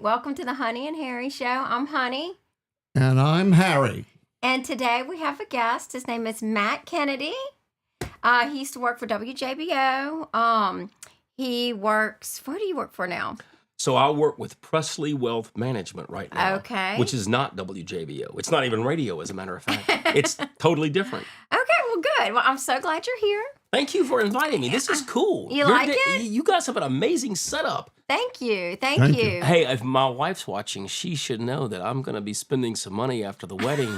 Welcome to the Honey and Harry Show. I'm Honey. And I'm Harry. And today we have a guest. His name is Matt Kennedy. He used to work for WJBO. He works, where do you work for now? So I work with Presley Wealth Management right now. Okay. Which is not WJBO. It's not even radio, as a matter of fact. It's totally different. Okay, well, good. Well, I'm so glad you're here. Thank you for inviting me. This is cool. You like it? You guys have an amazing setup. Thank you. Thank you. Hey, if my wife's watching, she should know that I'm going to be spending some money after the wedding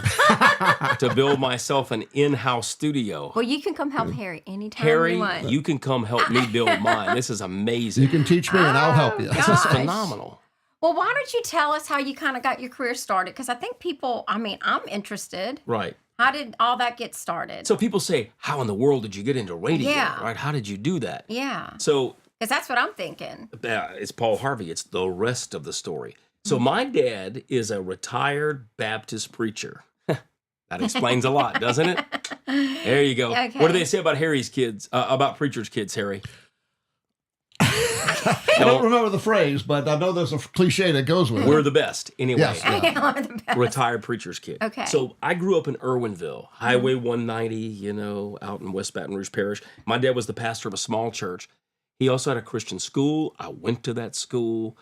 to build myself an in-house studio. Well, you can come help Harry anytime Harry, you want. you can come help me build mine. This is amazing. You can teach me and I'll help you. This is gosh. phenomenal. Well, why don't you tell us how you kind of got your career started? Because I think people, I'm interested. Right. How did all that get started? So people say, how in the world did you get into radio? Yeah. Right? How did you do that? Yeah. So Because that's what I'm thinking. it's Paul Harvey. It's the rest of the story. So my dad is a retired Baptist preacher. That explains a lot, doesn't it? There you go. Okay. What do they say about Harry's kids, about preachers' kids, Harry? I don't remember the phrase, but I know there's a cliche that goes with it. We're the best. Anyway, Yes. Yeah, the best. retired preacher's kid. Okay. So I grew up in Irwinville, Highway 190, out in West Baton Rouge Parish. My dad was the pastor of a small church. He also had a Christian school. I went to that school.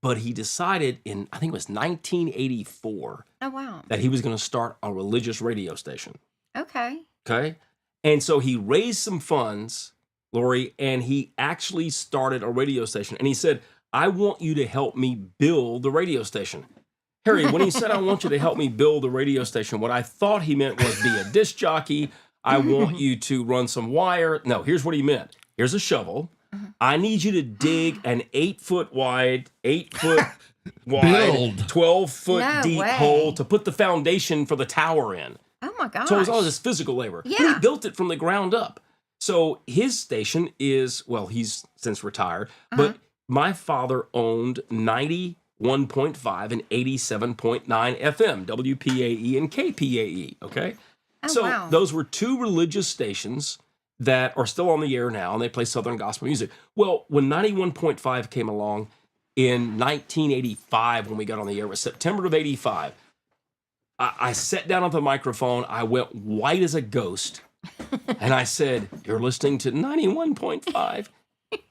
But he decided in, I think it was 1984, Oh, wow. that he was going to start a religious radio station. Okay. Okay. And so he raised some funds, Lori, and he actually started a radio station. And he said, I want you to help me build the radio station. Harry, when he said, I want you to help me build the radio station, what I thought he meant was be a disc jockey. I want you to run some wire. No, here's what he meant. Here's a shovel. I need you to dig an 8-foot wide, 8-foot wide, Build. 12-foot No deep way. hole to put the foundation for the tower in. Oh, my gosh. So it was all this physical labor. But Yeah. he built it from the ground up. So his station is, well, he's since retired, but my father owned 91.5 and 87.9 FM, WPAE and KPAE, okay? Oh, So wow. those were two religious stations that are still on the air now, and they play Southern gospel music. Well, when 91.5 came along in 1985, when we got on the air, it was September of 85, I sat down at the microphone, I went white as a ghost, and I said, you're listening to 91.5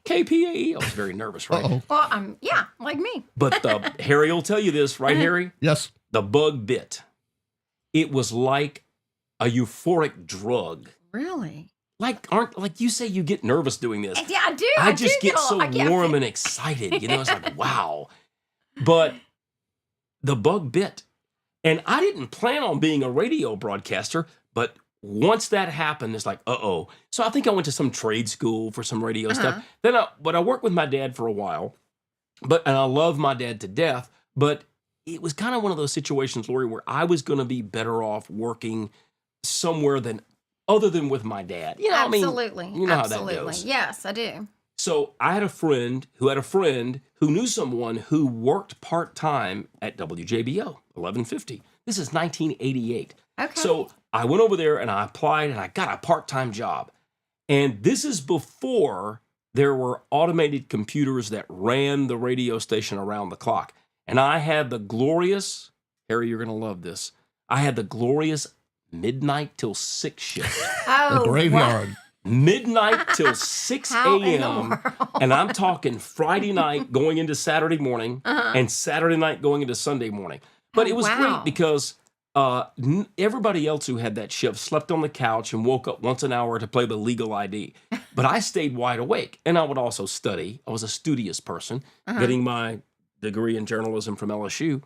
KPAE. I was very nervous, right? Uh-oh. Well, yeah, like me. But Harry will tell you this, right, Harry? Yes. The bug bit. It was like a euphoric drug. Really? Like you say you get nervous doing this. Yeah, I do. I do just get so I get- warm and excited. It's like, wow. But the bug bit. And I didn't plan on being a radio broadcaster, but once that happened, it's like, uh-oh. So I think I went to some trade school for some radio stuff. But I worked with my dad for a while, and I love my dad to death, but it was kind of one of those situations, Lori, where I was going to be better off working somewhere other than with my dad. Absolutely. You know Absolutely. how that goes. Yes, I do. So I had a friend who knew someone who worked part-time at WJBO, 1150. This is 1988. Okay. So I went over there and I applied and I got a part-time job. And this is before there were automated computers that ran the radio station around the clock. And I had the glorious, Harry, you're going to love this, I had the glorious midnight till 6 shift. Oh, The graveyard. Midnight till 6 How in the a.m. world? And I'm talking Friday night going into Saturday morning and Saturday night going into Sunday morning. But Oh, it was wow. great because everybody else who had that shift slept on the couch and woke up once an hour to play the legal ID. But I stayed wide awake. And I would also study. I was a studious person, getting my degree in journalism from LSU.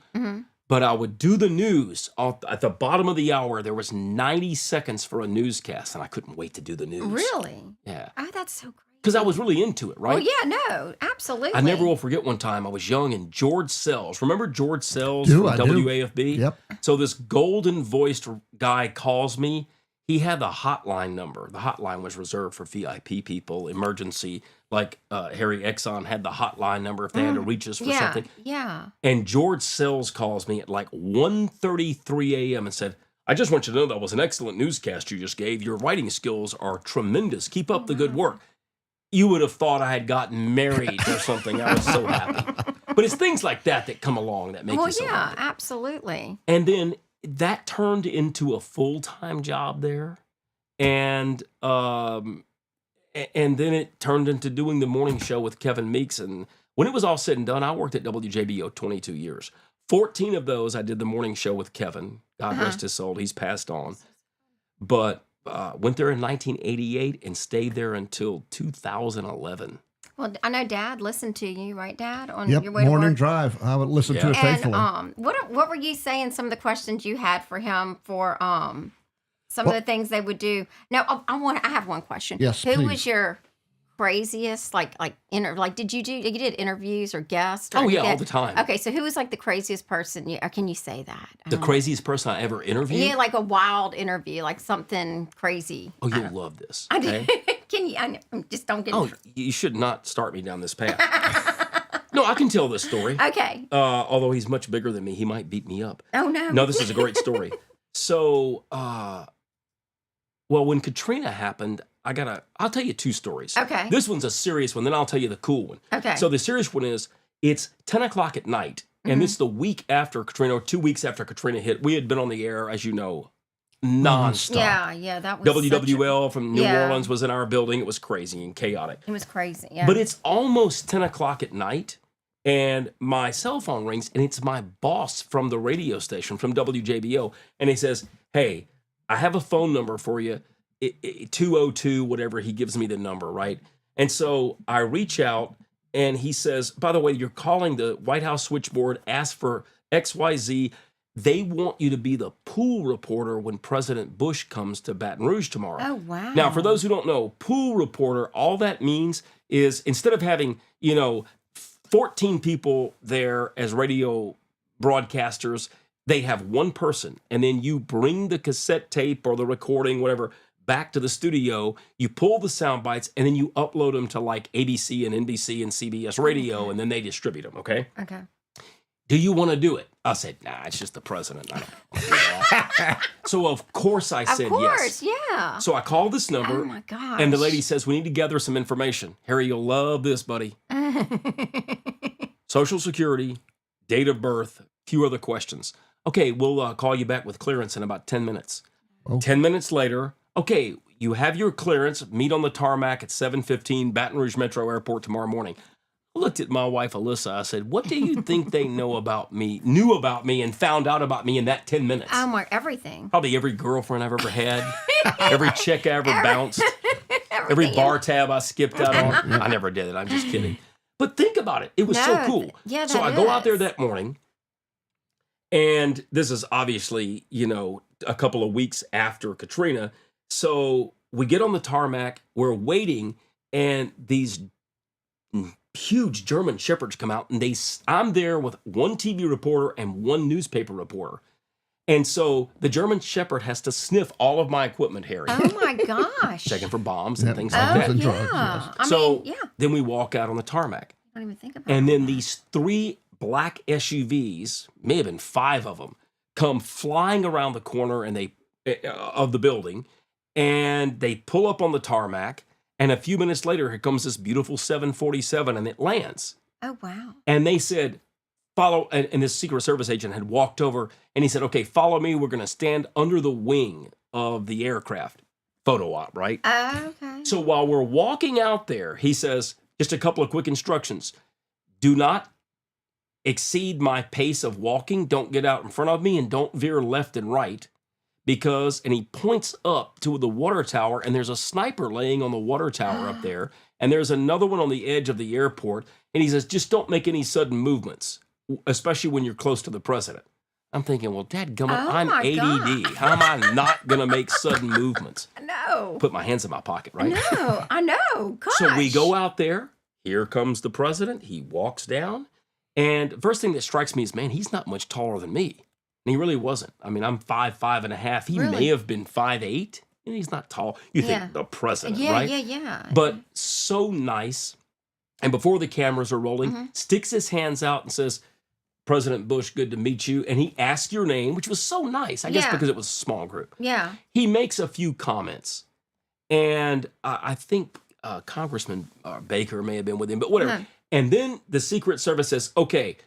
But I would do the news. At the bottom of the hour, there was 90 seconds for a newscast, and I couldn't wait to do the news. Really? Yeah. Oh, that's so great. Because I was really into it, right? Well, yeah, no, absolutely. I never will forget one time I was young and George Sells. Remember George Sells Do, from I do. WAFB? Yep. So this golden-voiced guy calls me. He had the hotline number. The hotline was reserved for VIP people, emergency. Like Harry Exxon had the hotline number if they had to reach us for something. Yeah. And George Sells calls me at like 1:33 a.m. and said, I just want you to know that was an excellent newscast you just gave. Your writing skills are tremendous. Keep up the good work. You would have thought I had gotten married or something. I was so happy. But it's things like that come along that make Well, you so yeah, happy. absolutely. And then that turned into a full-time job there. And then it turned into doing the morning show with Kevin Meeks. And when it was all said and done, I worked at WJBO 22 years. 14 of those, I did the morning show with Kevin. God rest his soul. He's passed on. But went there in 1988 and stayed there until 2011. Well, I know Dad listened to you, right, Dad? On Yep, your way to morning work. drive. I would listen to it And faithfully. what were you saying? Some of the questions you had for him for some of the things they would do. Now, I have one question. Yes, Who please. was your craziest did you did interviews or guests? Or Oh, yeah, anything? all the time. Okay, so who was like the craziest person? Or can you say that? The craziest person I ever interviewed? Yeah, like a wild interview, like something crazy. Oh, you'll love this. I Okay? Can you? Just don't get. Oh, you should not start me down this path. No, I can tell this story. Okay. Although he's much bigger than me, he might beat me up. Oh no. No, this is a great story. So, well, when Katrina happened, I'll tell you two stories. Okay. This one's a serious one, then I'll tell you the cool one. Okay. So the serious one is, it's 10 o'clock at night, and it's the week after Katrina, or 2 weeks after Katrina hit. We had been on the air, as you know, nonstop. Yeah, that was WWL from New Yeah. Orleans was in our building. It was crazy and chaotic. It was crazy. Yeah. But it's almost 10 o'clock at night, and my cell phone rings, and it's my boss from the radio station, from WJBO, and he says, hey, I have a phone number for you, 202, whatever. He gives me the number, right? And so I reach out, and he says, by the way, you're calling the White House switchboard, ask for XYZ. They want you to be the pool reporter when President Bush comes to Baton Rouge tomorrow. Oh, wow. Now, for those who don't know, pool reporter, all that means is instead of having, 14 people there as radio broadcasters, they have one person. And then you bring the cassette tape or the recording, whatever, back to the studio. You pull the sound bites, and then you upload them to like ABC and NBC and CBS radio, and then they distribute them, okay? Okay. Do you want to do it? I said, nah, it's just the president. I don't want to do that. So, of course, I said Of course, yes. yeah. So I called this number, Oh my gosh. and the lady says, we need to gather some information. Harry, you'll love this, buddy. Social Security, date of birth, a few other questions. Okay, we'll call you back with clearance in about 10 minutes. Oh. 10 minutes later, okay, you have your clearance. Meet on the tarmac at 7:15 Baton Rouge Metro Airport tomorrow morning. I looked at my wife, Alyssa. I said, what do you think they knew about me, and found out about me in that 10 minutes? Everything. Probably every girlfriend I've ever had, every check I ever bounced, every bar tab I skipped out on. I never did it. I'm just kidding. But think about it. It was so cool. Yeah, So I that go out there is. that morning, and this is obviously, a couple of weeks after Katrina. So we get on the tarmac, we're waiting, and these huge German shepherds come out, and I'm there with one TV reporter and one newspaper reporter. And so the German shepherd has to sniff all of my equipment, Harry, Oh my gosh. checking for bombs and Yep. things Oh, like that. and yeah. drugs, yes. I So mean, yeah. I then we walk out on the tarmac. don't even think about And it. then these 3 black SUVs, may have been 5 of them, come flying around the corner of the building, and they pull up on the tarmac. And a few minutes later, here comes this beautiful 747, and it lands. Oh, wow. And they said, follow. And this Secret Service agent had walked over, and he said, okay, follow me. We're going to stand under the wing of the aircraft. Photo op, right? Okay. So while we're walking out there, he says, just a couple of quick instructions. Do not exceed my pace of walking. Don't get out in front of me, and don't veer left and right. And he points up to the water tower, and there's a sniper laying on the water tower up there, and there's another one on the edge of the airport. And he says, just don't make any sudden movements, especially when you're close to the president. I'm thinking, well, dadgummit, Oh I'm my ADD. God. How am I not going to make sudden movements? No. Put my hands in my pocket, right? No, I know. Gosh. So we go out there. Here comes the president. He walks down. And first thing that strikes me is, man, he's not much taller than me. And he really wasn't. I mean, I'm 5'5.5". He Really? may have been 5'8". And he's not tall. You Yeah. think the president, Yeah, right? yeah. But so nice. And before the cameras are rolling, sticks his hands out and says, President Bush, good to meet you. And he asked your name, which was so nice, I guess Yeah. because it was a small group. Yeah. He makes a few comments. And I think Congressman Baker may have been with him, but whatever. And then the Secret Service says, okay,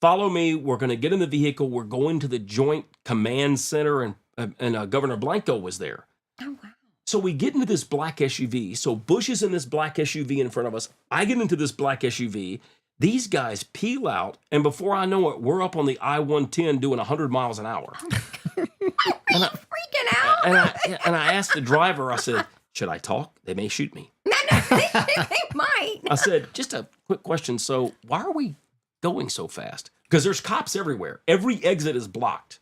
follow me. We're going to get in the vehicle. We're going to the Joint Command Center, and Governor Blanco was there. Oh, wow. So we get into this black SUV. So Bush is in this black SUV in front of us. I get into this black SUV. These guys peel out, and before I know it, we're up on the I-110 doing 100 miles an hour. Are you freaking out? And I asked the driver, I said, should I talk? They may shoot me. No, they might. I said, just a quick question. So why are we going so fast? Because there's cops everywhere. Every exit is blocked.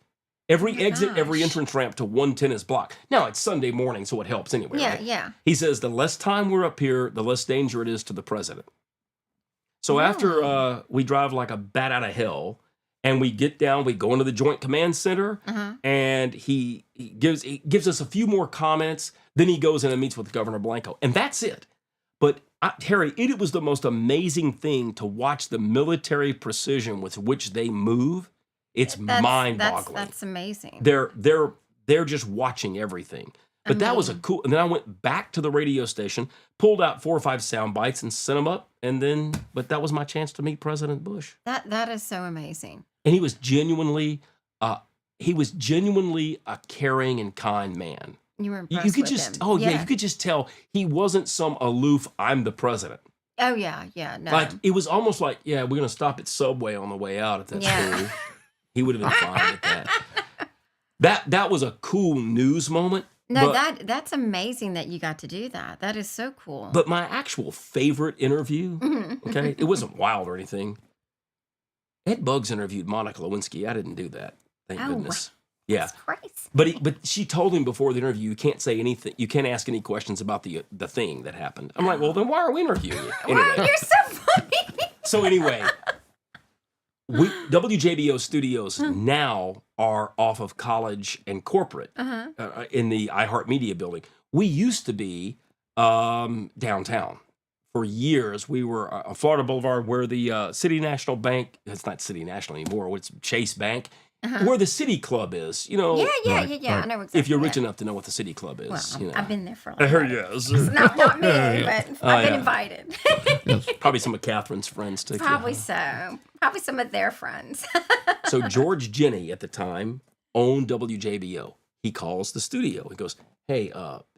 Every exit, every entrance ramp to 110 is blocked. Now, it's Sunday morning, so it helps anyway. Yeah, right? yeah. He says the less time we're up here, the less danger it is to the president. So after we drive like a bat out of hell, and we get down, we go into the Joint Command Center, and he gives us a few more comments. Then he goes in and meets with Governor Blanco, and that's it. But Harry, it was the most amazing thing to watch the military precision with which they move. It's mind-boggling. That's amazing. They're just watching everything. But that was a cool. And then I went back to the radio station, pulled out 4 or 5 sound bites, and sent them up. But that was my chance to meet President Bush. That is so amazing. And he was genuinely a caring and kind man. You were impressed You could with just, him. you could just tell he wasn't some aloof, I'm the president. Oh, yeah, no. Like, it was almost like, we're going to stop at Subway on the way out if that's cool. He would have been fine with that. That was a cool news moment. No, that's amazing that you got to do that. That is so cool. But my actual favorite interview, okay, it wasn't wild or anything. Ed Buggs interviewed Monica Lewinsky. I didn't do that. Thank goodness. Yeah. That's crazy. But she told him before the interview, you can't say anything. You can't ask any questions about the thing that happened. I'm like, well, then why are we interviewing you? Anyway. Wow, you're so funny. So anyway, WJBO studios now are off of College and Corporate in the iHeartMedia building. We used to be downtown. For years, we were on Florida Boulevard where the City National Bank, it's not City National anymore, it's Chase Bank, where the City Club is, you know. Yeah. I know exactly. If you're rich enough to know what the City Club is. Well, you know. I've been there for a long time. Yes. It's not me, but I've been invited. Probably some of Catherine's friends, too. Probably so. Probably some of their friends. So George Jenney at the time owned WJBO. He calls the studio. He goes, hey,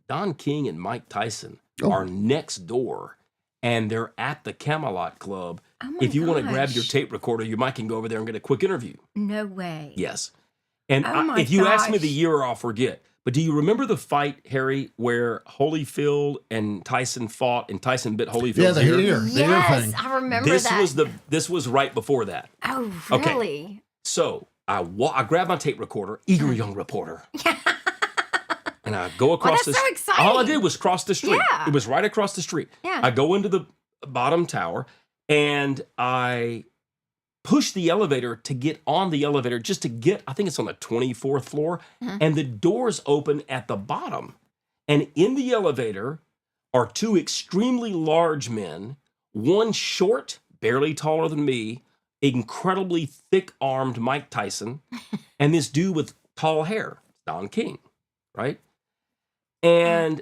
Don King and Mike Tyson are next door, and they're at the Camelot Club. Oh my if you want to gosh. grab your tape recorder, you might can go over there and get a quick interview. No way. Yes. And Oh my if you ask me gosh. the year, I'll forget. But do you remember the fight, Harry, where Holyfield and Tyson fought, and Tyson bit Holyfield's Yeah, the ear. The ear Yes, thing. I remember This that. this was right before that. Oh, Okay. really? So I grabbed my tape recorder, eager young reporter, and I go across that's so exciting. All I did was cross the street. Yeah. It was right across the street. Yeah. I go into the bottom tower, and I push the elevator to get on the elevator, just to get, I think it's on the 24th floor, and the doors open at the bottom. And in the elevator are 2 extremely large men, one short, barely taller than me, incredibly thick-armed Mike Tyson, and this dude with tall hair, Don King, right? And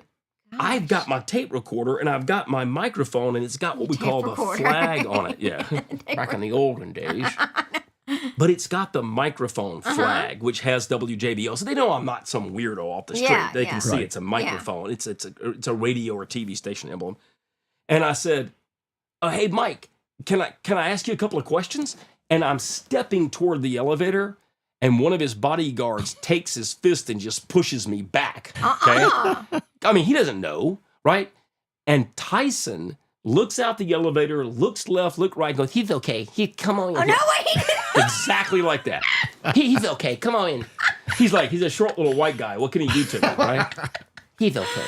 I've got my tape recorder and I've got my microphone, and it's got what we call the flag on it. Yeah, back in the olden days. But it's got the microphone flag, which has WJBO. So they know I'm not some weirdo off the street. Yeah, They can see Right. it's a microphone. It's a radio or TV station emblem. And I said, oh, hey, Mike, can I ask you a couple of questions? And I'm stepping toward the elevator, and one of his bodyguards takes his fist and just pushes me back. Okay? I mean, he doesn't know, right? And Tyson looks out the elevator, looks left, look right, goes, he's okay. Come on in. Oh, no way. Exactly like that. He's okay. Come on in. He's a short little white guy. What can he do to me, right? He's okay.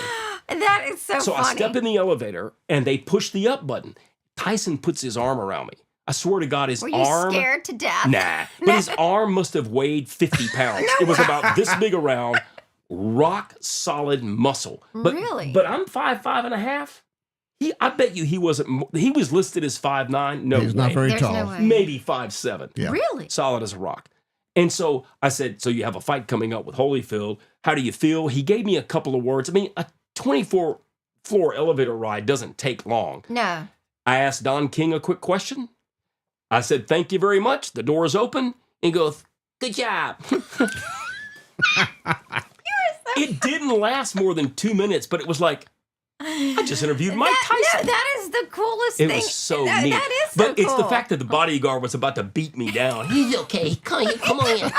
That is so So funny. I step in the elevator, and they push the up button. Tyson puts his arm around me. I swear to God, his Were you arm. scared to death? Nah. But his arm must have weighed 50 pounds. It was about this big around, rock solid muscle. But, Really? But I'm 5'5.5". I bet you he wasn't. He was listed as 5'9". No, He's not very There's tall. no way. Maybe 5'7". Yeah. Really? Solid as a rock. And so I said, so you have a fight coming up with Holyfield. How do you feel? He gave me a couple of words. I mean, a 24-floor elevator ride doesn't take long. No. I asked Don King a quick question. I said, "Thank you very much." The door is open. And he goes, "Good job." It didn't last more than 2 minutes, but it was like, I just interviewed Mike Tyson. No, that is the coolest thing. It was so neat. That is so but it's cool. the fact that the bodyguard was about to beat me down. He's okay. Come on.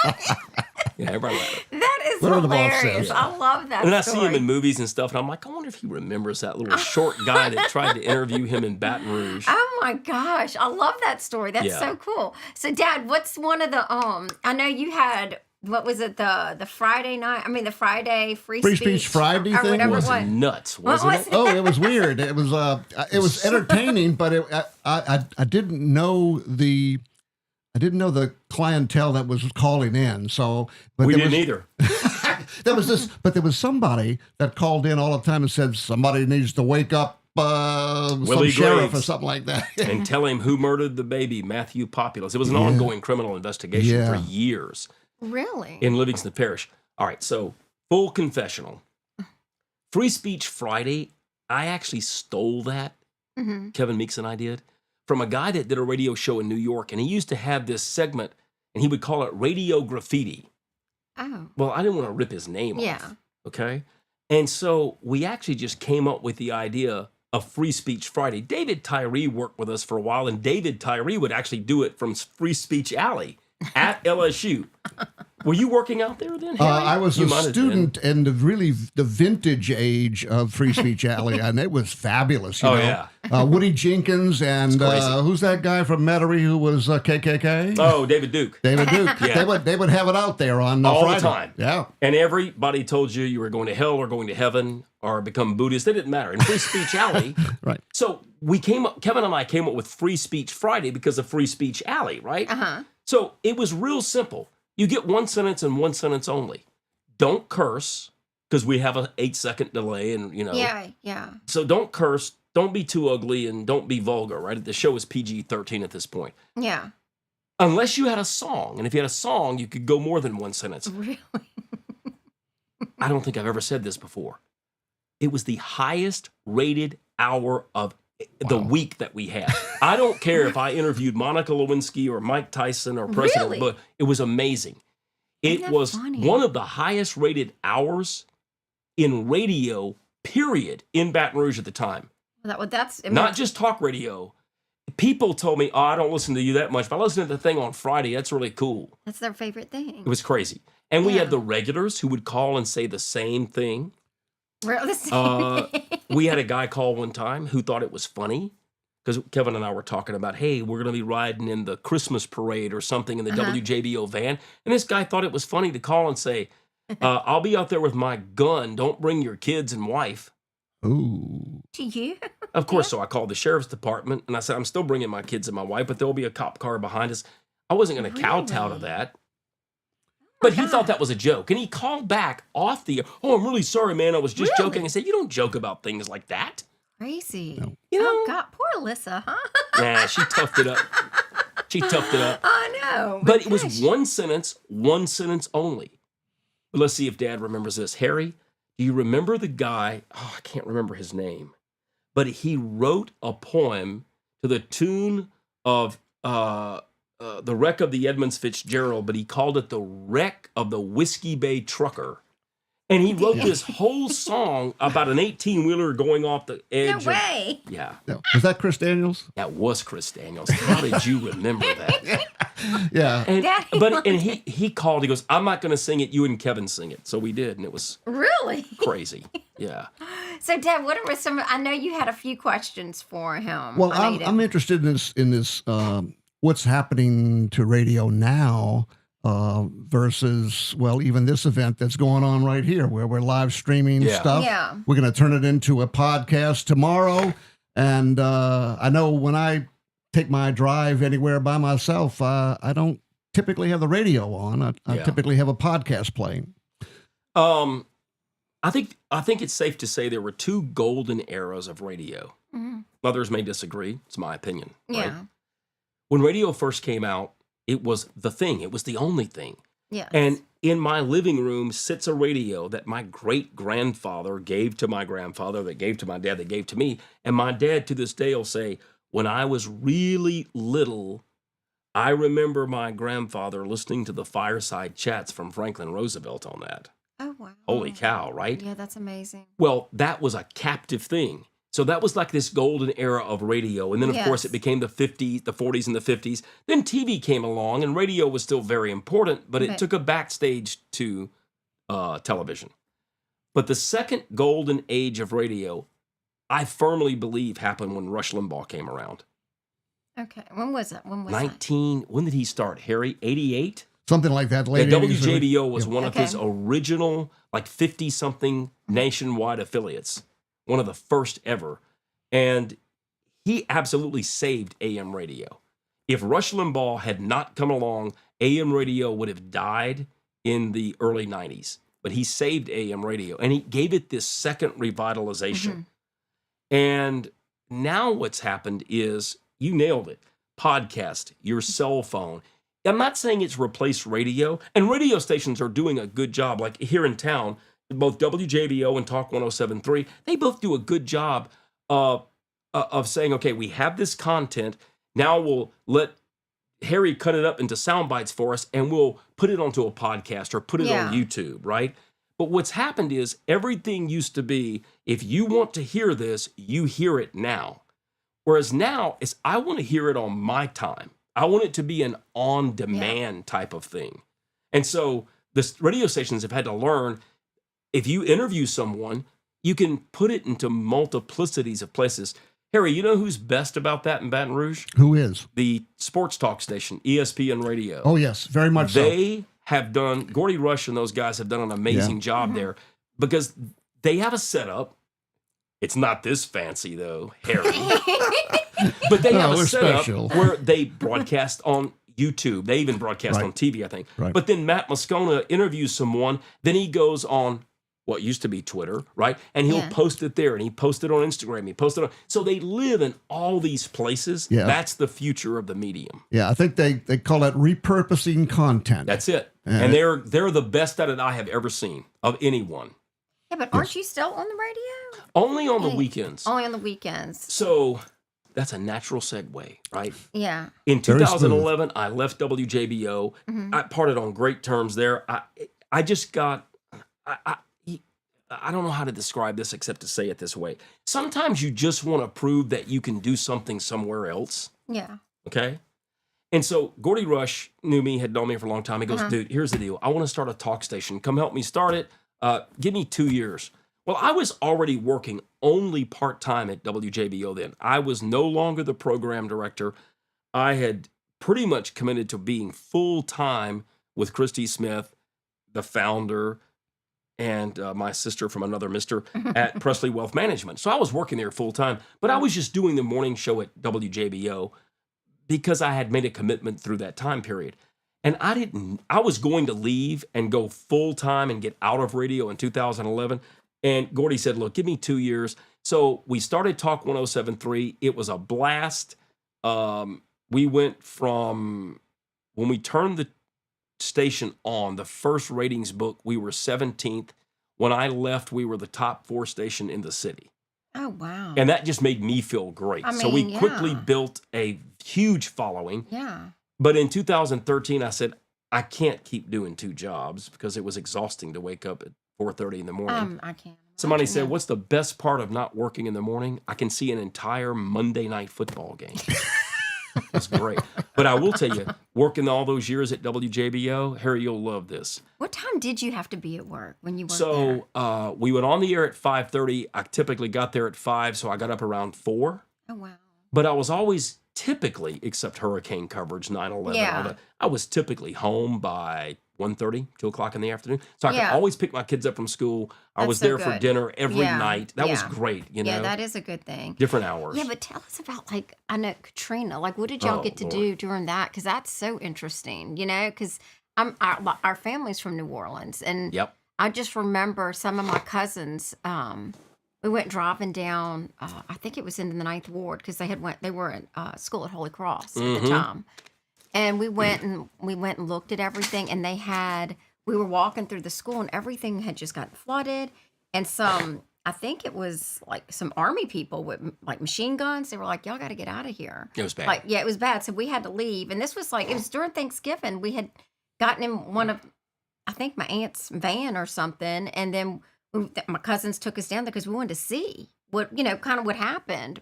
Yeah, everybody laughed. That is Whatever the boss hilarious. says. I love that And I story. see him in movies and stuff, and I'm like, I wonder if he remembers that little short guy that tried to interview him in Baton Rouge. Oh my gosh, I love that story. That's Yeah. so cool. So, Dad, what's one of the I know you had, what was it, the Friday night? I mean, the Friday free Speech Friday or thing? whatever Was it was. nuts, What wasn't was it? Oh, it was weird. It was entertaining, but I didn't know the clientele that was calling in. So, but We there didn't was, either. there was somebody that called in all the time and said somebody needs to wake up some Willie sheriff Graves. or something like that. And tell him who murdered the baby, Matthew Populus. It was an ongoing criminal investigation for years Really? in Livingston Parish. All right, so full confessional. Free Speech Friday, I actually stole that. Mm-hmm. Kevin Meeks and I did, from a guy that did a radio show in New York. And he used to have this segment, and he would call it Radio Graffiti. Oh. Well, I didn't want to rip his name Yeah. off. Okay. And so we actually just came up with the idea of Free Speech Friday. David Tyree worked with us for a while, and David Tyree would actually do it from Free Speech Alley at LSU. Were you working out there then, Harry? I was You a might have student in the vintage age of Free Speech Alley, and it was fabulous. You Oh, know? yeah. Woody Jenkins and crazy. who's that guy from Metairie who was KKK? been. Oh, David Duke. David Duke. Yeah. They would have it out there on All the Friday. time. Yeah. And everybody told you were going to hell or going to heaven or become Buddhist. It didn't matter. In Free Speech Alley. Right. So Kevin and I came up with Free Speech Friday because of Free Speech Alley, right? Uh-huh. So it was real simple. You get one sentence and one sentence only. Don't curse, because we have an 8-second delay, and Yeah. So don't curse, don't be too ugly, and don't be vulgar, right? The show is PG-13 at this point. Yeah. Unless you had a song. And if you had a song, you could go more than one sentence. Really? I don't think I've ever said this before. It was the highest rated hour of the week that we had. I don't care if I interviewed Monica Lewinsky or Mike Tyson or President Really? Bush. It was amazing. Isn't It that was funny? one of the highest rated hours in radio, period, in Baton Rouge at the time. That's Not just talk radio. People told me, "Oh, I don't listen to you that much, but I listen to the thing on Friday. That's really cool." that's their favorite thing. It was crazy. And we Yeah. had the regulars who would call and say the same thing. Really? We had a guy call one time who thought it was funny because Kevin and I were talking about, hey, we're going to be riding in the Christmas parade or something in the WJBO van. And this guy thought it was funny to call and say, I'll be out there with my gun. Don't bring your kids and wife. Ooh. To you? Of course. So I called the sheriff's department and I said, I'm still bringing my kids and my wife, but there'll be a cop car behind us. I wasn't going to kowtow to Really? that. But he thought that was a joke. And he called back off the, "Oh, I'm really sorry, man. I was just Really? joking." I said, "You don't joke about things like that." Crazy. No. You know? Oh, God. Poor Alyssa, huh? Nah, she toughed it up. She toughed it up. I know. But it was gosh. one sentence only. But let's see if Dad remembers this. Harry, do you remember the guy? Oh, I can't remember his name. But he wrote a poem to the tune of The Wreck of the Edmunds Fitzgerald, but he called it The Wreck of the Whiskey Bay Trucker. And he wrote this whole song about an 18-wheeler going off the edge. No way. Yeah, No. Was that Chris Daniels? that was Chris Daniels. How did you remember that? Yeah. And, Daddy he called. He goes, "I'm not going to sing it. You and Kevin sing it." So we did, and it was Really? crazy. Yeah. So, Dad, what are some? I know you had a few questions for him. Well, I know you I'm interested in this what's happening to radio now versus, well, even this event that's going on right here where we're live streaming Yeah. stuff. Yeah. We're going to turn it into a podcast tomorrow. And I know when I take my drive anywhere by myself, I don't typically have the radio on. I Yeah. typically have a podcast playing. I think it's safe to say there were two golden eras of radio. Mhm. Others may disagree. It's my opinion. Right? Yeah. When radio first came out, it was the thing. It was the only thing. Yes. And in my living room sits a radio that my great-grandfather gave to my grandfather, that gave to my dad, that gave to me. And my dad to this day will say, when I was really little, I remember my grandfather listening to the fireside chats from Franklin Roosevelt on that. Oh, wow. Holy cow, right? Yeah, that's amazing. Well, that was a captive thing. So that was like this golden era of radio. And then, of course, it Yes. became the 50s, the 40s, and the 50s. Then TV came along, and radio was still very important, but it But- took a backstage to television. But the second golden age of radio, I firmly believe, happened when Rush Limbaugh came around. Okay. When was it? When was that? 19, when did he start, Harry? 88? Something like that. The Late 80s, WJBO was yeah. one of his Okay. original, like 50-something nationwide affiliates, one of the first ever. And he absolutely saved AM radio. If Rush Limbaugh had not come along, AM radio would have died in the early 90s. But he saved AM radio, and he gave it this second revitalization. And now what's happened is, you nailed it, podcast, your cell phone. I'm not saying it's replaced radio, and radio stations are doing a good job. Like here in town, both WJBO and Talk 107.3, they both do a good job of saying, okay, we have this content. Now we'll let Harry cut it up into sound bites for us, and we'll put it onto a podcast or put it on YouTube, right? But what's happened is everything used to be, if you want to hear this, you hear it now. Whereas now, it's I want to hear it on my time. I want it to be an on-demand type of thing. And so the radio stations have had to learn, if you interview someone, you can put it into multiplicities of places. Harry, you know who's best about that in Baton Rouge? Who is? The sports talk station, ESPN Radio. Oh, yes, very much so. They have done, Gordy Rush and those guys have done an amazing job there because they have a setup. It's not this fancy, though, Harry. But they have a we're setup special. where they broadcast on YouTube. They even broadcast on TV, I think. Right. But then Matt Moscona interviews someone. Then he goes on what used to be Twitter, right? And he'll post it there, and he posted on Instagram. He posted on. So they live in all these places. Yeah. That's the future of the medium. Yeah, I think they call it repurposing content. That's it. And they're the best at it I have ever seen of anyone. Yeah, but aren't you still on the radio? Only on the weekends. Only on the weekends. So that's a natural segue, right? Yeah. In Very 2011, I left WJBO. I parted on great terms there. I just got, I don't know how to describe this except to say it this way. Sometimes you just want to prove that you can do something somewhere else, Yeah. okay? And so Gordy Rush knew me, had known me for a long time. He goes, dude, here's the deal. I want to start a talk station. Come help me start it. Give me 2 years. Well, I was already working only part-time at WJBO then. I was no longer the program director. I had pretty much committed to being full-time with Christy Smith, the founder, and my sister from another mister at Presley Wealth Management. So I was working there full-time, but I was just doing the morning show at WJBO because I had made a commitment through that time period. And I was going to leave and go full-time and get out of radio in 2011. And Gordy said, look, give me 2 years. So we started Talk 107.3. It was a blast. We went from, when we turned the station on, the first ratings book, we were 17th. When I left, we were the top 4 station in the city. Oh, wow. And that just made me feel great. I So we mean, quickly yeah. built a huge following. Yeah. But in 2013, I said, I can't keep doing 2 jobs because it was exhausting to wake up at 4:30 in the morning. I can't. Somebody imagine, said, yeah. what's the best part of not working in the morning? I can see an entire Monday night football game. That's great. But I will tell you, working all those years at WJBO, Harry, you'll love this. What time did you have to be at work when you worked there? So we went on the air at 5:30. I typically got there at 5, so I got up around 4. Oh, wow. But I was always typically, except hurricane coverage, 9/11, all Yeah. that, I was typically home by 1:30, 2 o'clock in the afternoon. So I could Yeah. always pick my kids up from school. I That's was so there for good. dinner every Yeah. night. That was Yeah. great, you know? Yeah, that is a good thing. Different hours. Yeah, but tell us about, like, I know Katrina. Like, what did y'all Oh, get to Lord. do during that? Because that's so interesting, you know? Because our family's from New Orleans, and Yep. I just remember some of my cousins. We went driving down. I think it was in the 9th Ward because they were at school at Holy Cross at the time, and we went and looked at everything. And we were walking through the school, and everything had just gotten flooded, and some I think it was like some army people with like machine guns. They were like, y'all got to get out of here. It was bad. Like, yeah, it was bad. So we had to leave. And this was like, it was during Thanksgiving. We had gotten in one of, I think my aunt's van or something. And then my cousins took us down there because we wanted to see what, kind of what happened.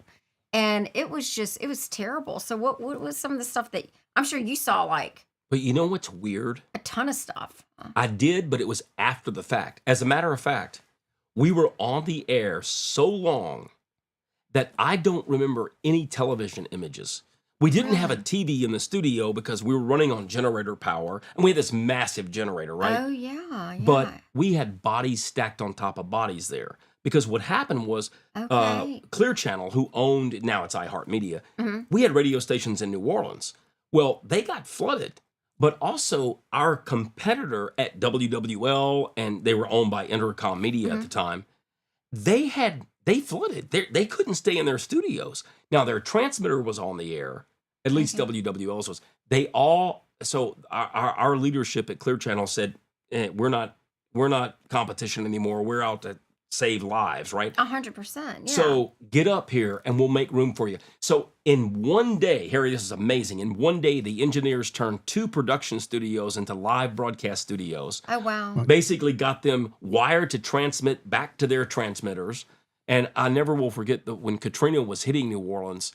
And it was terrible. So what was some of the stuff that I'm sure you saw, like But you know what's weird? a ton of stuff? I did, but it was after the fact. As a matter of fact, we were on the air so long that I don't remember any television images. We didn't have a TV in the studio because we were running on generator power, and we had this massive generator, right? Oh, yeah. But we had bodies stacked on top of bodies there. Because what happened was Okay. Clear Channel, who owned, now it's iHeartMedia, Mhm. we had radio stations in New Orleans. Well, they got flooded. But also our competitor at WWL, and they were owned by Intercom Media at the time, they flooded. They couldn't stay in their studios. Now their transmitter was on the air, at least WWL's was. So our leadership at Clear Channel said, we're not competition anymore. We're out to save lives, right? 100%. Yeah. So get up here and we'll make room for you. So in one day, Harry, this is amazing. In one day, the engineers turned 2 production studios into live broadcast studios. Oh, wow. Basically got them wired to transmit back to their transmitters. And I never will forget that when Katrina was hitting New Orleans,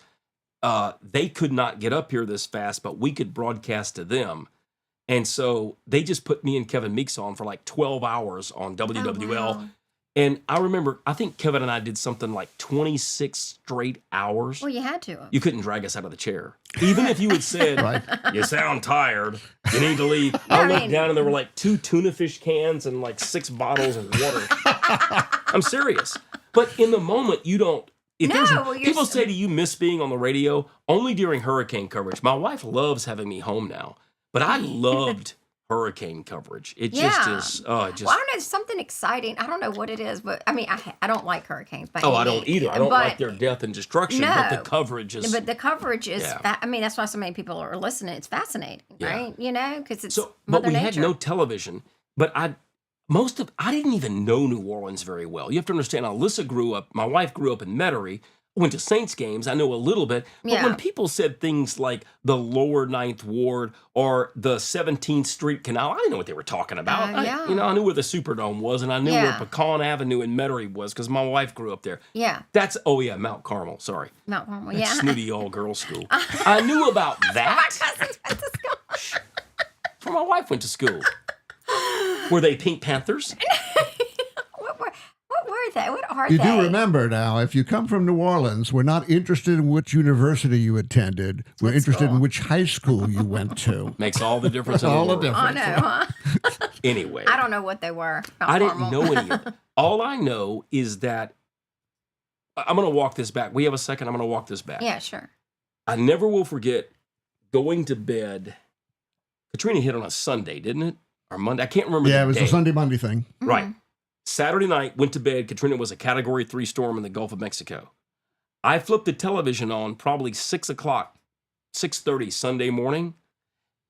they could not get up here this fast, but we could broadcast to them. And so they just put me and Kevin Meeks on for like 12 hours on WWL. Oh, wow. And I remember, I think Kevin and I did something like 26 straight hours. Well, you had to. You couldn't drag us out of the chair. Even if you had said, you sound tired, you need to leave. I looked down and there were like 2 tuna fish cans and like 6 bottles of water. I'm serious. But in the moment, you don't. People say, do you miss being on the radio? Only during hurricane coverage. My wife loves having me home now. But I loved hurricane coverage. It just is. Well, I don't know. There's something exciting. I don't know what it is, but I mean, I don't like hurricanes. I don't either. I don't like their death and destruction, but the coverage is. But the coverage is. I mean, that's why so many people are listening. It's fascinating, right? Because it's so. Mother But we Nature. had no television. But I didn't even know New Orleans very well. You have to understand. My wife grew up in Metairie. Went to Saints games. I know a little bit. But when people said things like the lower 9th Ward or the 17th Street Canal, I didn't know what they were talking about. I knew where the Superdome was, and I knew where Pecan Avenue in Metairie was because my wife grew up there. Yeah. That's, Mount Carmel. Sorry. Mount Carmel, That's snooty all-girls school. I knew about that. My cousins went to school. Where my wife went to school. Were they Pink Panthers? What were they? What are You they? do remember now, if you come from New Orleans, we're not interested in which university you attended. We're interested in which high school you went to. Makes all the difference in All the the world. I difference. know, huh? Anyway. I don't know what they were. I didn't know any of it. All I know is that I'm going to walk this back. We have a second. I'm going to walk this back. Yeah, sure. I never will forget going to bed. Katrina hit on a Sunday, didn't it? Or Monday? I can't remember. Yeah, the it was day. a Sunday, Monday thing. Right. Saturday night, went to bed. Katrina was a Category 3 storm in the Gulf of Mexico. I flipped the television on probably 6 o'clock, 6:30 Sunday morning,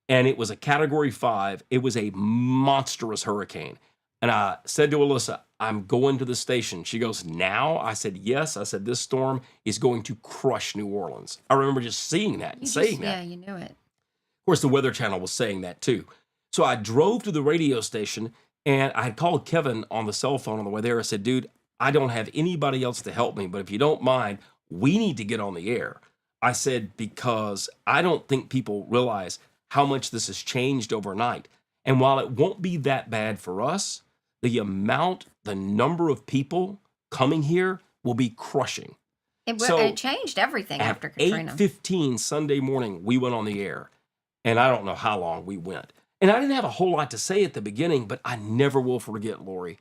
and it was a Category 5. It was a monstrous hurricane. And I said to Alyssa, I'm going to the station. She goes, now? I said, yes. I said, this storm is going to crush New Orleans. I remember just seeing that and saying that. Yeah, you knew it. Of course, the Weather Channel was saying that too. So I drove to the radio station, and I had called Kevin on the cell phone on the way there. I said, dude, I don't have anybody else to help me, but if you don't mind, we need to get on the air. I said, because I don't think people realize how much this has changed overnight. And while it won't be that bad for us, the number of people coming here will be crushing. It changed everything after Katrina. At 8:15 Sunday morning, we went on the air. And I don't know how long we went. And I didn't have a whole lot to say at the beginning, but I never will forget, Lori.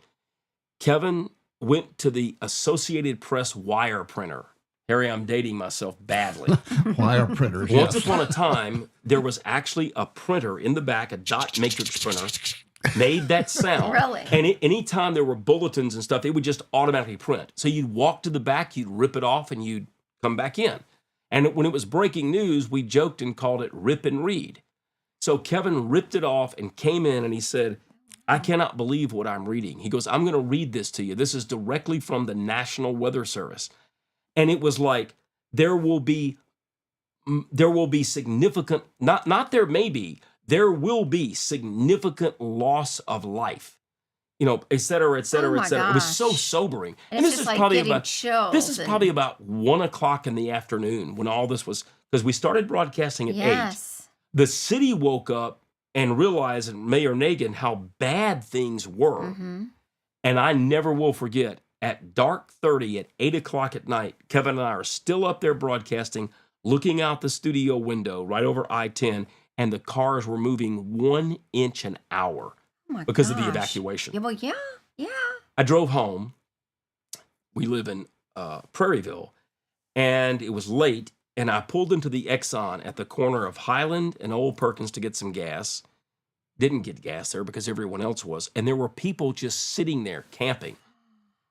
Kevin went to the Associated Press wire printer. Harry, I'm dating myself badly. Wire printers, Once yes. upon a time, there was actually a printer in the back, a dot matrix printer, made that sound. Really? And anytime there were bulletins and stuff, it would just automatically print. So you'd walk to the back, you'd rip it off, and you'd come back in. And when it was breaking news, we joked and called it rip and read. So Kevin ripped it off and came in and he said, I cannot believe what I'm reading. He goes, I'm going to read this to you. This is directly from the National Weather Service. And it was like, there will be significant, there will be significant loss of life, et cetera, et cetera, et cetera. It was so sobering. And this is probably chills probably about 1 o'clock in the afternoon when all this was, because we started broadcasting at 8. The city woke up and realized, and Mayor Nagin, how bad things were. Mm-hmm. And I never will forget, at dark 30 at 8 o'clock at night, Kevin and I are still up there broadcasting, looking out the studio window right over I-10, and the cars were moving 1 inch an hour because of the evacuation. Yeah, well, yeah. I drove home. We live in Prairieville, and it was late, and I pulled into the Exxon at the corner of Highland and Old Perkins to get some gas. Didn't get gas there because everyone else was, and there were people just sitting there camping.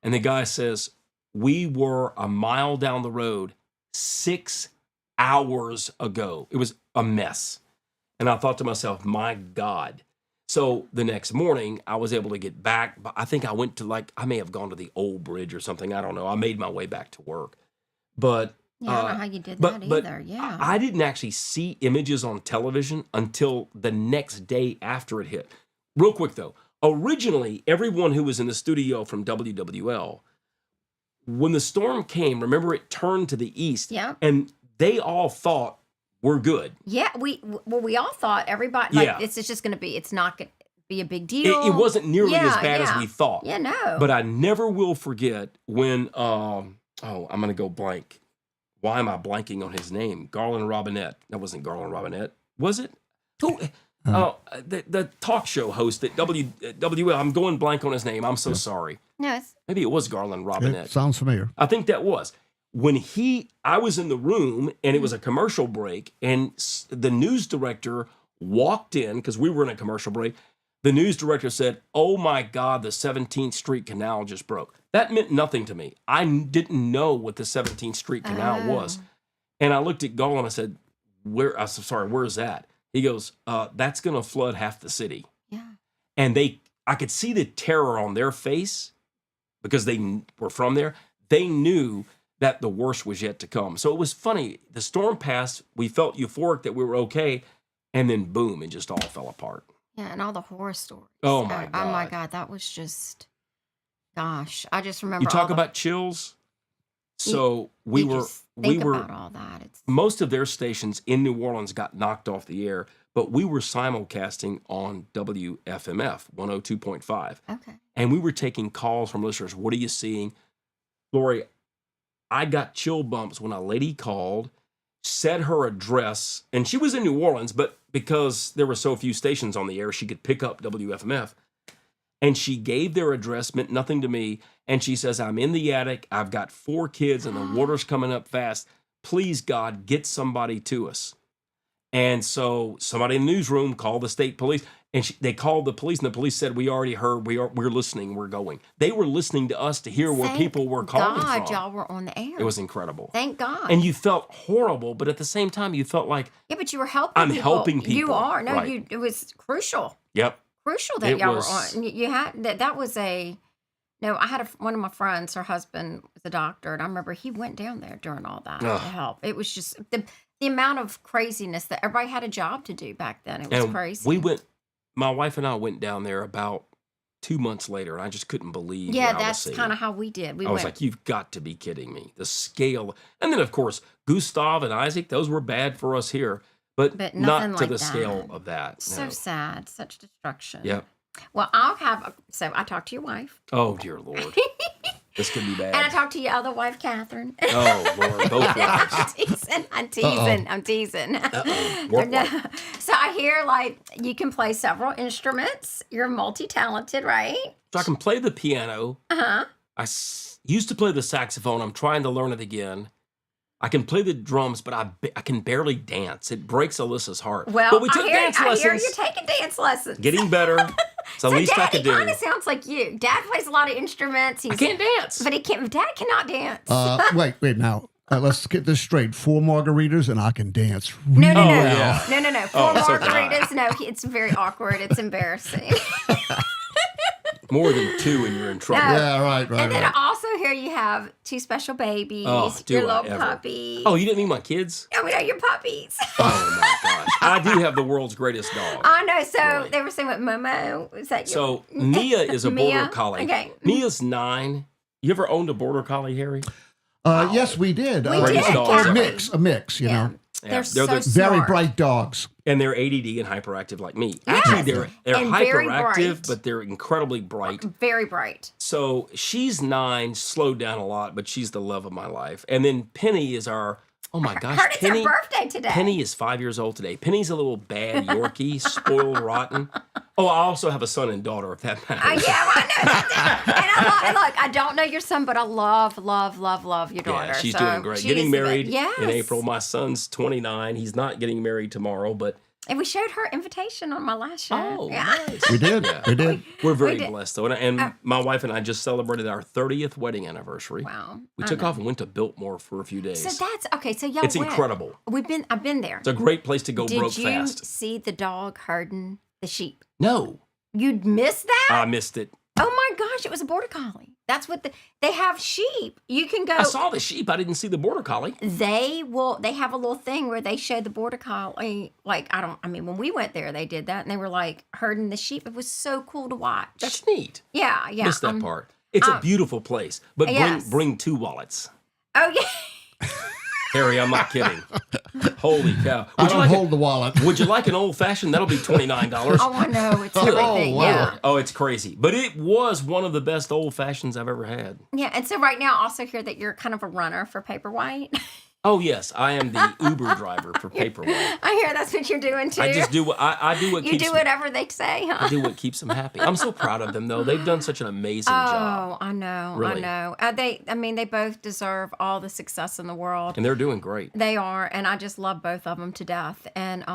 And the guy says, we were a mile down the road 6 hours ago. It was a mess. And I thought to myself, my God. So the next morning, I was able to get back. But I think I went to I may have gone to the old bridge or something. I don't know. I made my way back to work. But I don't know how you did that either. Yeah. I didn't actually see images on television until the next day after it hit. Real quick, though. Originally, everyone who was in the studio from WWL, when the storm came, remember it turned to the east. Yeah. And they all thought we're good. Yeah, we all thought everybody it's just going to be. It's not going to be a big deal. It wasn't nearly as bad as we thought. Yeah, no. But I never will forget when. I'm going to go blank. Why am I blanking on his name? Garland Robinette. That wasn't Garland Robinette, was it? Who? The talk show host at WWL. I'm going blank on his name. I'm so sorry. No, maybe it was Garland Robinette. It sounds familiar. I think that was. When I was in the room and it was a commercial break, and the news director walked in, because we were in a commercial break. The news director said, oh my God, the 17th Street Canal just broke. That meant nothing to me. I didn't know what the 17th Street Canal was. And I looked at Garland and I said, where's that? He goes, that's going to flood half the city. Yeah. And I could see the terror on their face because they were from there. They knew that the worst was yet to come. So it was funny. The storm passed. We felt euphoric that we were okay. And then boom, it just all fell apart. Yeah, and all the horror stories. Oh my God. Oh my God, that was just, gosh, I just remember. You talk about chills. So we were about all that. Most of their stations in New Orleans got knocked off the air, but we were simulcasting on WFMF 102.5. Okay. And we were taking calls from listeners. What are you seeing? Lori, I got chill bumps when a lady called, said her address, and she was in New Orleans, but because there were so few stations on the air, she could pick up WFMF. And she gave their address, meant nothing to me. And she says, I'm in the attic. I've got 4 kids and the water's coming up fast. Please, God, get somebody to us. And so somebody in the newsroom called the state police, and they called the police, and the police said, we already heard, we're listening, we're going. They were listening to us to hear where people were calling from. Thank God y'all were on the air. It was incredible. Thank God. And you felt horrible, but at the same time, you felt like, yeah, but you were helping people. I'm helping people. You are. No, right. it was crucial. Yep. Crucial that y'all were on. You had, that was I had one of my friends, her husband was a doctor, and I remember he went down there during all that to help. It was just the amount of craziness that everybody had a job to do back then. It was crazy. My wife and I went down there about 2 months later, and I just couldn't believe Yeah, that's kind of how we did. I was like, you've got to be kidding me. The scale. And then, of course, Gustav and Isaac, those were bad for us here, but not to the scale of that. So sad. Such destruction. Yep. Well, so I talked to your wife. Oh, dear Lord. This could be bad. And I talked to your other wife, Catherine. Oh, Lord, both wives. I'm teasing. So I hear you can play several instruments. You're multi-talented, right? So I can play the piano. Uh-huh. I used to play the saxophone. I'm trying to learn it again. I can play the drums, but I can barely dance. It breaks Alyssa's heart. Well, but we took dance lessons. I hear you're taking dance lessons. Getting better. It's the least I could do. He kind of sounds like you. Dad plays a lot of instruments. I can't dance. But Dad cannot dance. Wait now. Let's get this straight. 4 margaritas and I can dance. No. Yeah. No. 4 margaritas. No, it's very awkward. It's embarrassing. More than 2 and you're in trouble. No. Yeah, right. And then also here you have 2 special babies, do your I little ever. puppies. Oh, you didn't mean my kids? Oh, we know your puppies. Oh my gosh. I do have the world's greatest dog. I know. So Really. they were saying what Momo is that? So Mia is a Mia? border collie. Okay. Mia's 9. You ever owned a border collie, Harry? Yes, we did. We did, A actually. mix, you know. Yeah, They're so the- Very smart. bright dogs. and they're ADD and hyperactive like me. Yes. Actually, they're And very hyperactive, bright. but they're incredibly bright. Very bright. So she's 9, slowed down a lot, but she's the love of my life. And then Penny is our, oh my gosh, Heard it's Penny. her birthday today. Penny is 5 years old today. Penny's a little bad Yorkie, spoiled rotten. Oh, I also have a son and daughter, if that matters. Yeah, well, I know. That's it. And look, I don't know your son, but I love your daughter. Yeah, she's So doing great. she's Getting the best. married Yes. in April. My son's 29. He's not getting married tomorrow, but And we showed her invitation on my last show. oh, Yeah. nice. We did. Yeah. We did. We're very We did. blessed, though. And my wife and I just celebrated our 30th wedding anniversary. Wow. We I took know. off and went to Biltmore for a few days. So that's okay. So y'all It's went. incredible. I've been there. It's a great place to go broke Did you fast. see the dog herding the sheep? No, You'd miss that? I missed it. Oh my gosh, it was a border collie. That's what they have sheep. You can go. I saw the sheep. I didn't see the border collie. They have a little thing where they show the border collie. When we went there, they did that and they were like herding the sheep. It was so cool to watch. That's neat. Yeah. Missed that part. It's a beautiful place, but yes. bring 2 wallets. Oh yeah. Harry, I'm not kidding. Holy cow. I don't hold the wallet. Would you like an old fashioned? That'll be $29. Oh, I know. It's everything. wow. Yeah. Oh, it's crazy. But it was one of the best old fashions I've ever had. Yeah. And so right now, I also hear that you're kind of a runner for Paperwhite. Oh, yes. I am the Uber driver for Paperwhite. I hear that's what you're doing too. I just do what I do what You keeps do whatever they say, huh? I do what keeps them happy. I'm so proud of them, though. They've done such an amazing job. Oh, I know. Really. I know. They both deserve all the success in the world. And they're doing great. They are, and I just love both of them to death. And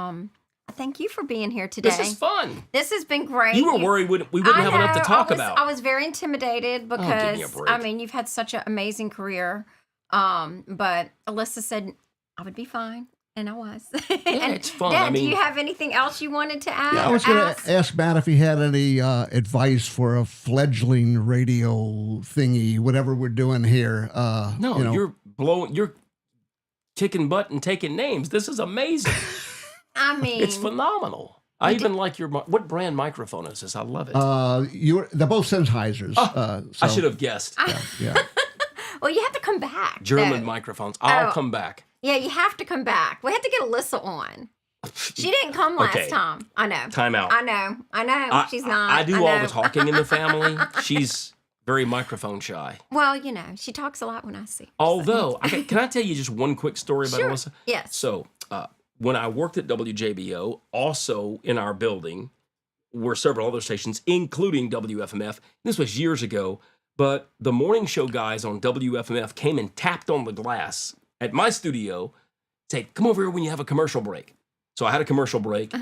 thank you for being here today. This is fun. This has been great. You were worried we wouldn't have enough to talk about. I was very intimidated give me because a break. you've had such an amazing career. But Alyssa said I would be fine, and I was. Yeah, it's fun. Dad, I mean, do you have anything else you wanted to add? Yeah, I was or going ask? to ask Matt if he had any advice for a fledgling radio thingy, whatever we're doing here. no, you're kicking butt and taking names. This is amazing. I mean, It's phenomenal. I even like what brand microphone is this? I love it. They're both Sennheisers. I should have guessed. Yeah. well, you have to come back. German though. microphones. I'll Oh. come back. Yeah, you have to come back. We had to get Alyssa on. She didn't come last Okay. time. I know. Time out. I know. She's not. I do know. all the talking in the family. She's very microphone shy. Well, she talks a lot when I see her. Although, can I tell you just one quick story about Sure. Alyssa? Yes. So, when I worked at WJBO, also in our building were several other stations, including WFMF. This was years ago, but the morning show guys on WFMF came and tapped on the glass at my studio, said, "Come over here when you have a commercial break." So I had a commercial break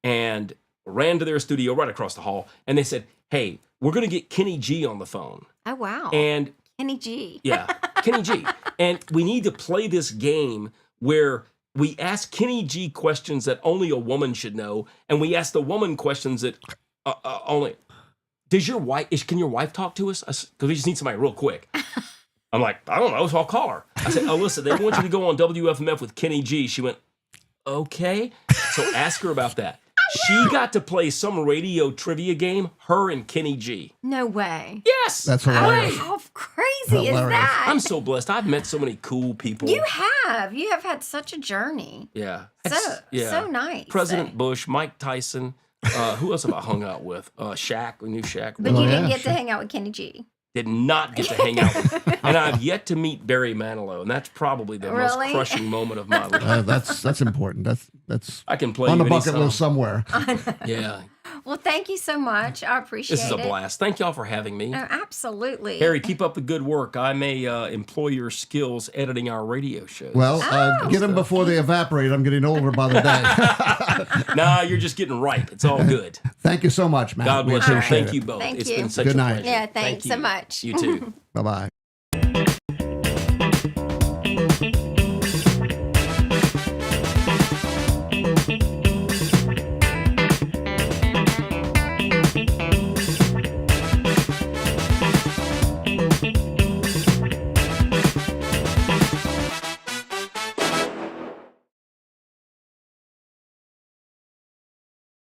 and ran to their studio right across the hall, and they said, "Hey, we're going to get Kenny G on the phone." Oh, wow. And Kenny G. yeah, Kenny G. And we need to play this game where we ask Kenny G questions that only a woman should know, and we ask the woman questions that only. Can your wife talk to us? Because we just need somebody real quick. I'm like, I don't know, so I'll call her. I said, Alyssa, they want you to go on WFMF with Kenny G. She went, okay. So ask her about that. She got to play some radio trivia game, her and Kenny G. No way. Yes. That's hilarious. How crazy is Hilarious. that? I'm so blessed. I've met so many cool people. You have. You have had such a journey. Yeah. So nice. President Bush, Mike Tyson. Who else have I hung out with? Shaq. We knew Shaq. But Oh, you didn't yeah, get sure. to hang out with Kenny G. Did not get to hang out with. And I've yet to meet Barry Manilow, and that's probably the most Really? crushing moment of my life. That's important. That's I can play on you the any bucket song. list somewhere. Yeah. Well, thank you so much. I appreciate it. This is a blast. Thank y'all for having me. Oh, absolutely. Harry, keep up the good work. I may employ your skills editing our radio shows. Well, get them before they evaporate. I'm getting older by the day. Nah, you're just getting ripe. It's all good. Thank you so much, Matt. God We bless you. appreciate Thank it. you both. Thank It's you. been such Good a night. pleasure. Yeah, thanks Thank so you. much. You too. Bye-bye.